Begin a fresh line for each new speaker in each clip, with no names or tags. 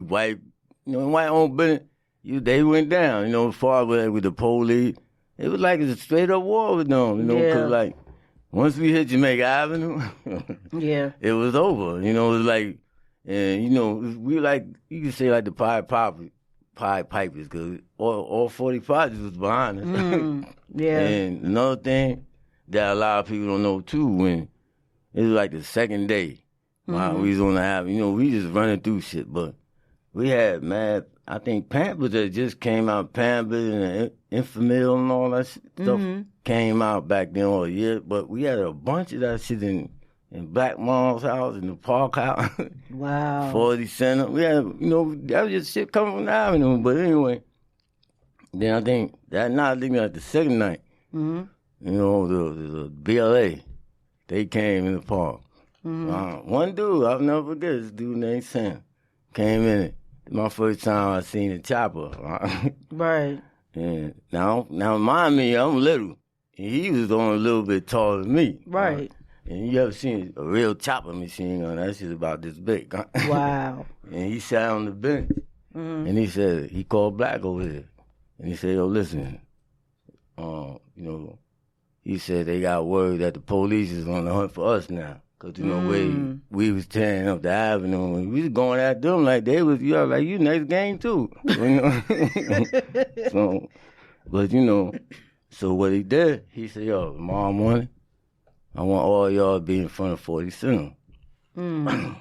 white, white-owned business, they went down, as far as with the police. It was like a straight-up war with them, because, like, once we hit Jamaica Avenue, it was over. It was like, and, we like, you could say like the Pied Pipers, because all 40 projects was behind us. And another thing that a lot of people don't know, too, when it was like the second day, we was on the avenue, we just running through shit, but we had mad, I think Pampers that just came out, Pampers and Infamil and all that stuff came out back then all year, but we had a bunch of that shit in Black Mom's house, in the Park House.
Wow.
40 Center. We had, that was just shit coming from the avenue, but anyway, then I think that night, I think like the second night, the BLA, they came in the park. One dude, I'll never forget, this dude named Sam, came in it. My first time I seen a chopper.
Right.
And now mind me, I'm little. And he was only a little bit taller than me.
Right.
And you ever seen a real chopper machine gun? That shit's about this big.
Wow.
And he sat on the bench. And he said, he called Black over there. And he said, yo, listen, he said they got word that the police is on the hunt for us now. Because, we was tearing up the avenue, and we was going at them like they was, like, you next game, too. So, but, so what he did, he said, yo, tomorrow morning, I want all y'all to be in front of 40 Center. And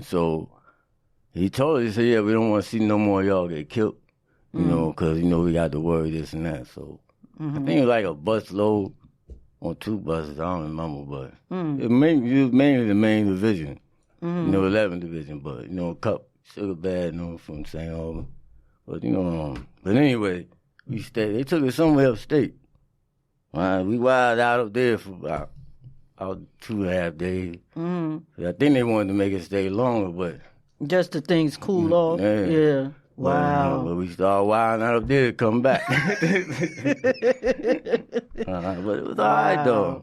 so he told us, he said, yeah, we don't want to see no more of y'all get killed, because, we got to worry this and that. So I think it was like a bus load on 2 buses, I don't remember, but it was mainly the main division, 11th division, but, a cup, sugar bad, from St. Albans. But, but anyway, they took us somewhere upstate. We wild out up there for about 2.5 days. I think they wanted to make it stay longer, but...
Just the things cool off? Yeah. Wow.
But we started wilding out up there to come back. But it was all right, though.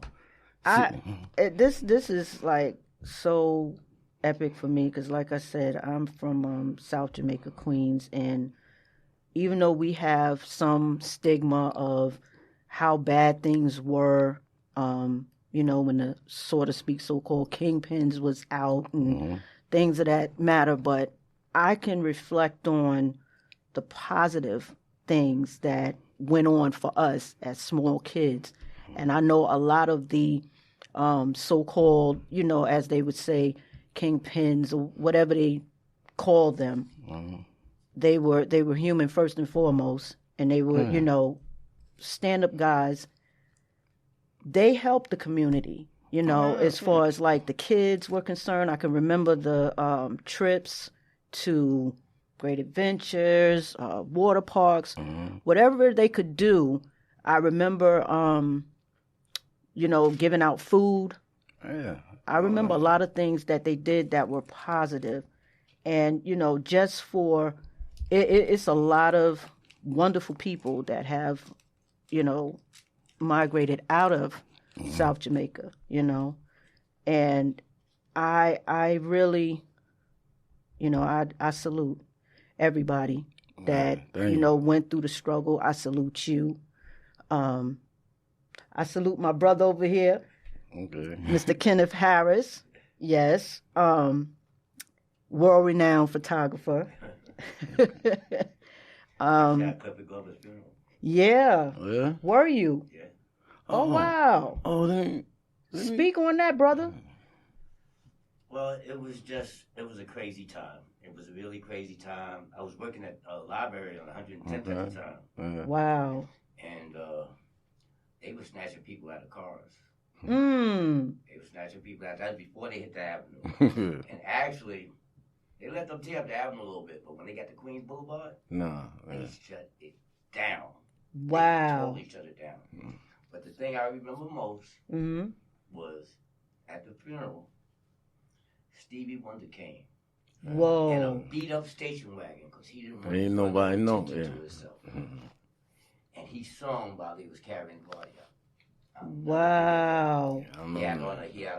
This is, like, so epic for me, because, like I said, I'm from South Jamaica, Queens, and even though we have some stigma of how bad things were, when the, so to speak, so-called kingpins was out and things of that matter, but I can reflect on the positive things that went on for us as small kids. And I know a lot of the so-called, as they would say, kingpins or whatever they call them, they were human first and foremost, and they were, stand-up guys. They helped the community, as far as like the kids were concerned. I can remember the trips to Great Adventures, water parks, whatever they could do. I remember, giving out food.
Yeah.
I remember a lot of things that they did that were positive. And, just for, it's a lot of wonderful people that have, migrated out of South Jamaica, and I really, I salute everybody that, went through the struggle. I salute you. I salute my brother over here, Mr. Kenneth Harris. Yes. World-renowned photographer. Yeah.
Oh, yeah?
Were you?
Yeah.
Oh, wow.
Oh, then...
Speak on that, brother.
Well, it was a crazy time. It was a really crazy time. I was working at a library on 110th at the time.
Wow.
And they were snatching people out of cars. They were snatching people out. That was before they hit the avenue. And actually, they let them tear up the avenue a little bit, but when they got to Queens Boulevard, they shut it down.
Wow.
They totally shut it down. But the thing I remember most was at the funeral, Stevie Wonder came.
Whoa.
In a beat-up station wagon, because he didn't want
Ain't nobody know.
to himself. And he sung while they was carrying the body out.
Wow.
He had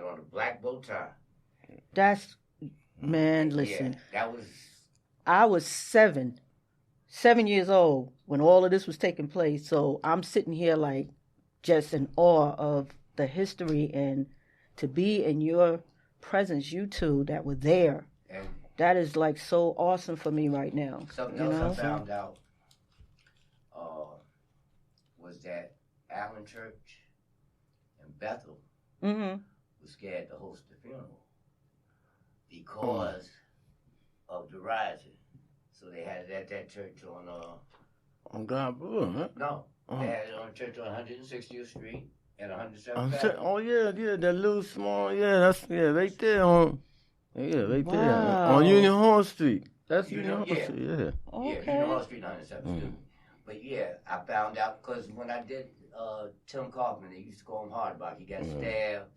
on a black bow tie.
That's Man, listen.
Yeah, that was...
I was 7 years old when all of this was taking place. So I'm sitting here like just in awe of the history, and to be in your presence, you two that were there.
And
that is like so awesome for me right now.
Something else I found out was that Allen Church and Bethel was scared to host the funeral because of the rising. So they had it at that church on
God Blue, huh?
No, they had it on church on 160th Street and 107th.
Oh yeah, that little small, right there on, right there on Union Hall Street. That's Union Hall Street,
Okay.
Yeah, Union Hall Street, 107th Street. But yeah, I found out because when I did Tim Kaufman, they used to call him Hardbach. He got stabbed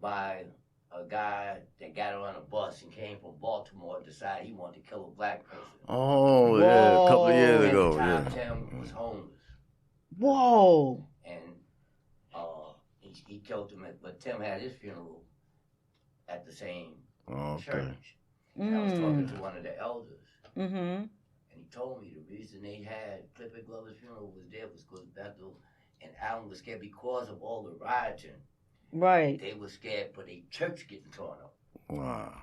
by a guy that got on a bus and came from Baltimore, decided he wanted to kill a black person.
Oh, yeah, a couple of years ago.
At the time, Tim was homeless.
Whoa.
And he killed him, but Tim had his funeral at the same church. And I was talking to one of the elders. And he told me the reason they had Clifford Glover's funeral was because Bethel and Allen was scared because of all the rioting.
Right.
They were scared for their church getting torn up.
Wow.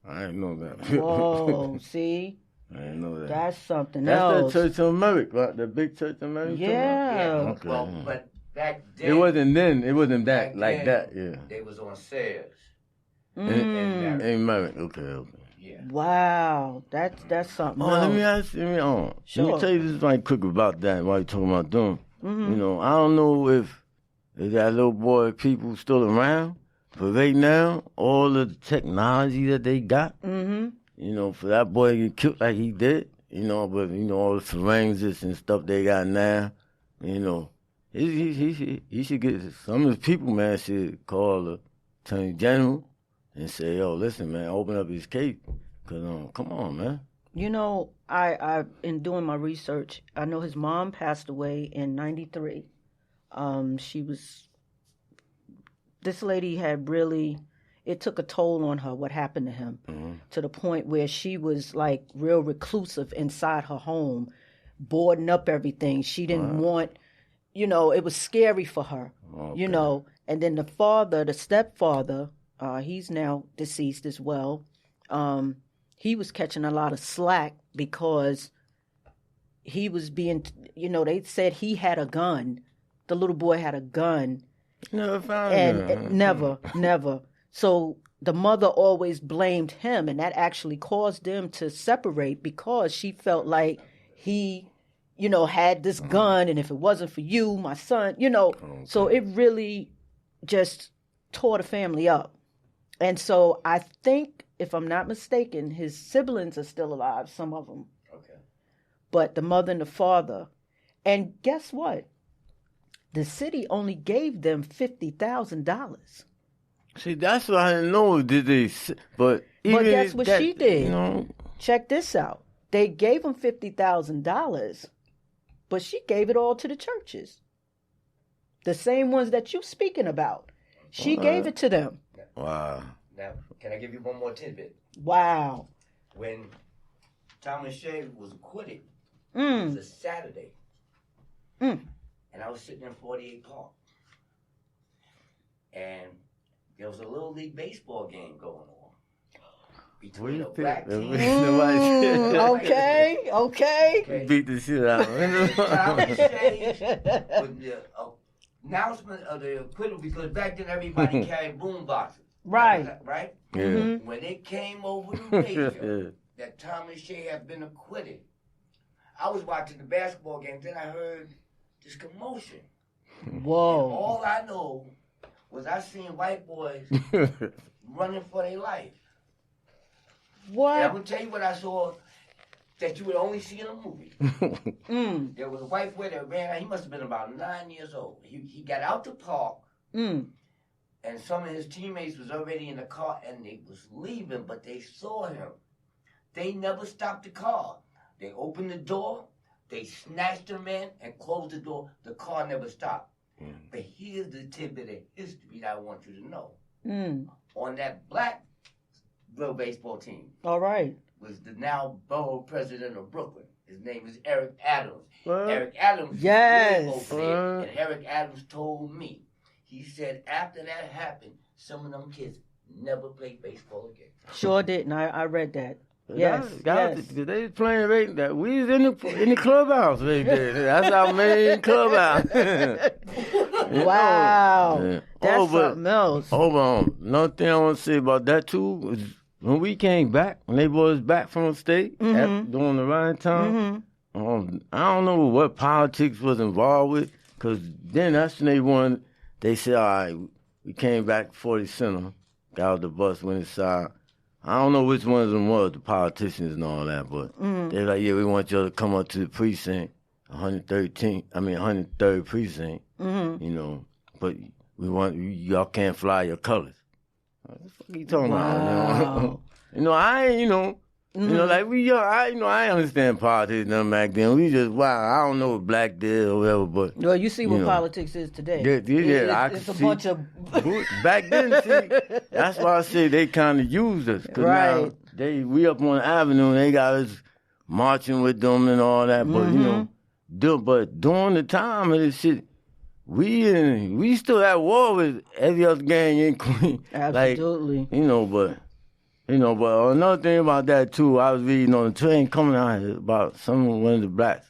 I didn't know that.
Whoa, see?
I didn't know that.
That's something else.
That's the Church of America, right? The big Church of America?
Yeah.
Okay.
Well, but back then...
It wasn't then. It wasn't that, like that, yeah.
They was on Sayers.
In America, okay.
Yeah.
Wow. That's something else.
Let me ask you, let me tell you this right quick about that while you're talking about them. You know, I don't know if that little boy people still around, but right now, all the technology that they got, you know, for that boy to get killed like he did, you know, but, you know, all the forensics and stuff they got now, you know, he should get, some of the people, man, should call the Attorney General and say, yo, listen, man, open up his case, because, come on, man.
You know, I in doing my research, I know his mom passed away in 93. This lady had really, it took a toll on her, what happened to him, to the point where she was like real reclusive inside her home, boarding up everything. She didn't want, you know, it was scary for her, you know. And then the stepfather, he's now deceased as well. He was catching a lot of slack because he was being, you know, they said he had a gun. The little boy had a gun.
Never found
it. Never. So the mother always blamed him, and that actually caused them to separate because she felt like he, you know, had this gun, and if it wasn't for you, my son, you know. So it really just tore the family up. And so I think, if I'm not mistaken, his siblings are still alive, some of them.
Okay.
But the mother and the father. And guess what? The city only gave them $50,000.
See, that's what I didn't know. But
guess what she did?
You know,
check this out. They gave them $50,000, but she gave it all to the churches. The same ones that you're speaking about. She gave it to them.
Wow.
Now, can I give you one more tidbit?
Wow.
When Thomas Shea was acquitted, it was a Saturday. And I was sitting in 48 Park. And there was a Little League baseball game going on between a black team.
Okay.
Beat the shit out of him.
Thomas Shea with the announcement of the acquittal, because back then everybody carried boom boxes.
Right.
Right?
Yeah.
When it came over the radio that Thomas Shea had been acquitted, I was watching the basketball game, then I heard this commotion.
Whoa.
And all I know was I seen white boys running for their life.
What?
And I'm going to tell you what I saw that you would only see in a movie. There was a white boy that ran out. He must have been about 9 years old. He got out the park, and some of his teammates was already in the car, and they was leaving, but they saw him. They never stopped the car. They opened the door, they snatched him in and closed the door. The car never stopped. But here's the tidbit of history that I want you to know. On that black real baseball team.
All right.
Was the now borough president of Brooklyn. His name is Eric Adams.
What?
Eric Adams.
Yes.
And Eric Adams told me, he said after that happened, some of them kids never played baseball again.
Sure didn't. I read that. Yes.
They was playing right that we was in the clubhouse right there. That's our main clubhouse.
Wow.
Yeah.
That's something else.
Hold on. Another thing I want to say about that too is when we came back, when they brought us back from the state during the rioting time, I don't know what politics was involved with, because then that's when they said, all right, we came back 40 Center, got out the bus, went inside. I don't know which ones of them was, the politicians and all that, but they're like, yeah, we want y'all to come up to the precinct, 103rd precinct, you know, but we want, y'all can't fly your colors. What the fuck are you talking about? You know, I ain't, you know, like we young, I ain't understand politics nothing back then. We just, I don't know what black did or whatever, but.
Well, you see what politics is today. It's a bunch of.
Back then, see, that's why I say they kind of used us. Cause
right.
Now, we up on the avenue and they got us marching with them and all that, but, you know, but during the time of this shit, we still at war with every other gang in Queens.
Absolutely.
Like, but another thing about that too, I was reading on the train coming out here about one of the black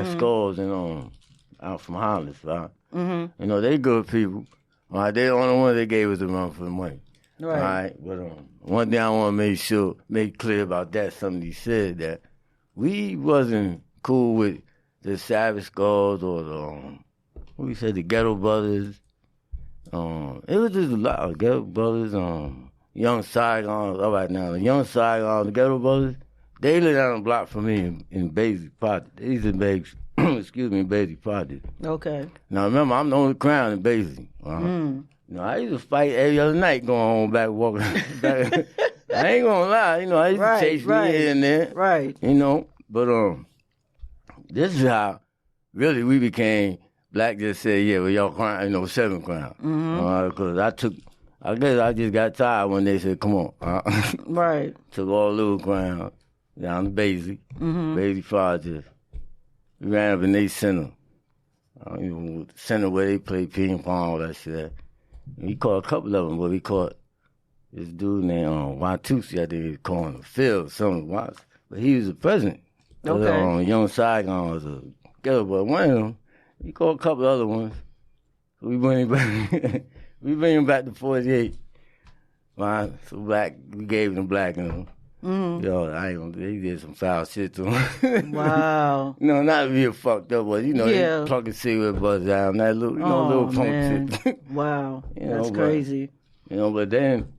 skulls and out from Hollis, right? You know, they good people. All right, they the only one that gave us a run for the money.
Right.
All right, but one thing I want to make clear about that, something he said, that we wasn't cool with the Savage Skulls or the Ghetto Brothers. It was just a lot of Ghetto Brothers, Young Saigons. All right, now, the Young Saigons, the Ghetto Brothers, they lived down the block from me in Basic Project. They used to make, Basic Project.
Okay.
Now, remember, I'm the only Crown in Basic. You know, I used to fight every other night going on back, walking back. I ain't gonna lie, I used to chase me here and there.
Right.
But this is how really we became. Black just said, yeah, well, y'all crown, 7 Crown. Because I guess I just got tired when they said, come on.
Right.
Took all Little Crown down to Basic, Basic Project. We ran up in their center. Center where they play ping pong, all that shit. We caught a couple of them, but we caught this dude named Watusi, I think he was calling him Phil, something. But he was the president.
Okay.
Young Saigon was a ghetto, but one of them, we caught a couple other ones. We bring him back to 48. So we gave them black in them. They did some foul shit to him.
Wow.
Not real fucked up, but they plucking cigarette butts down, that little punk shit.
Wow. That's crazy.
But then,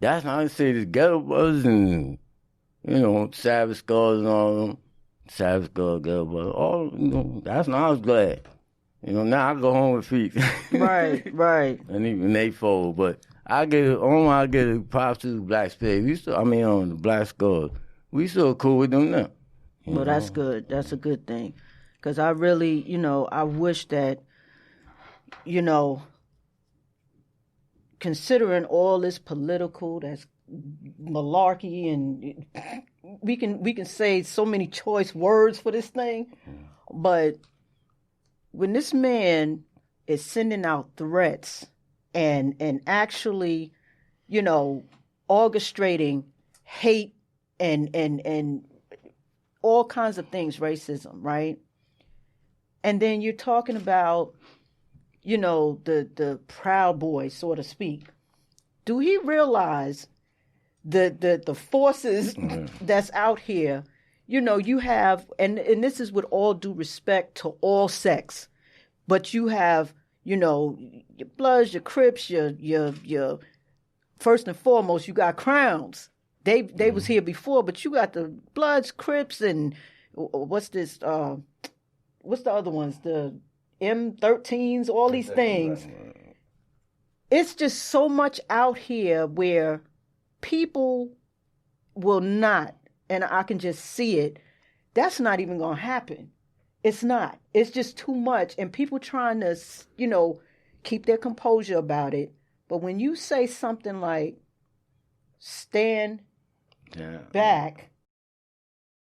that's how I say this Ghetto Brothers and, Savage Skulls and all of them. Savage Skulls, Ghetto Brothers, all, that's when I was glad. Now I go home with feet. Right. And even they fold, but I get props to the Black Spade. The Black Skulls. We still cool with them now.
Well, that's good. That's a good thing. Because I really, I wish that, considering all this political, that's malarkey, and we can say so many choice words for this thing, but when this man is sending out threats and actually, orchestrating hate and all kinds of things, racism, right? And then you're talking about, the Proud Boys, so to speak. Do he realize the forces that's out here? You have, and this is with all due respect to all sex, but you have, your Bloods, your Crips, your first and foremost, you got Crowns. They was here before, but you got the Bloods, Crips, and what's this? What's the other ones? The M13s, all these things. It's just so much out here where people will not, and I can just see it, that's not even going to happen. It's not. It's just too much. And people trying to, keep their composure about it. But when you say something like, stand back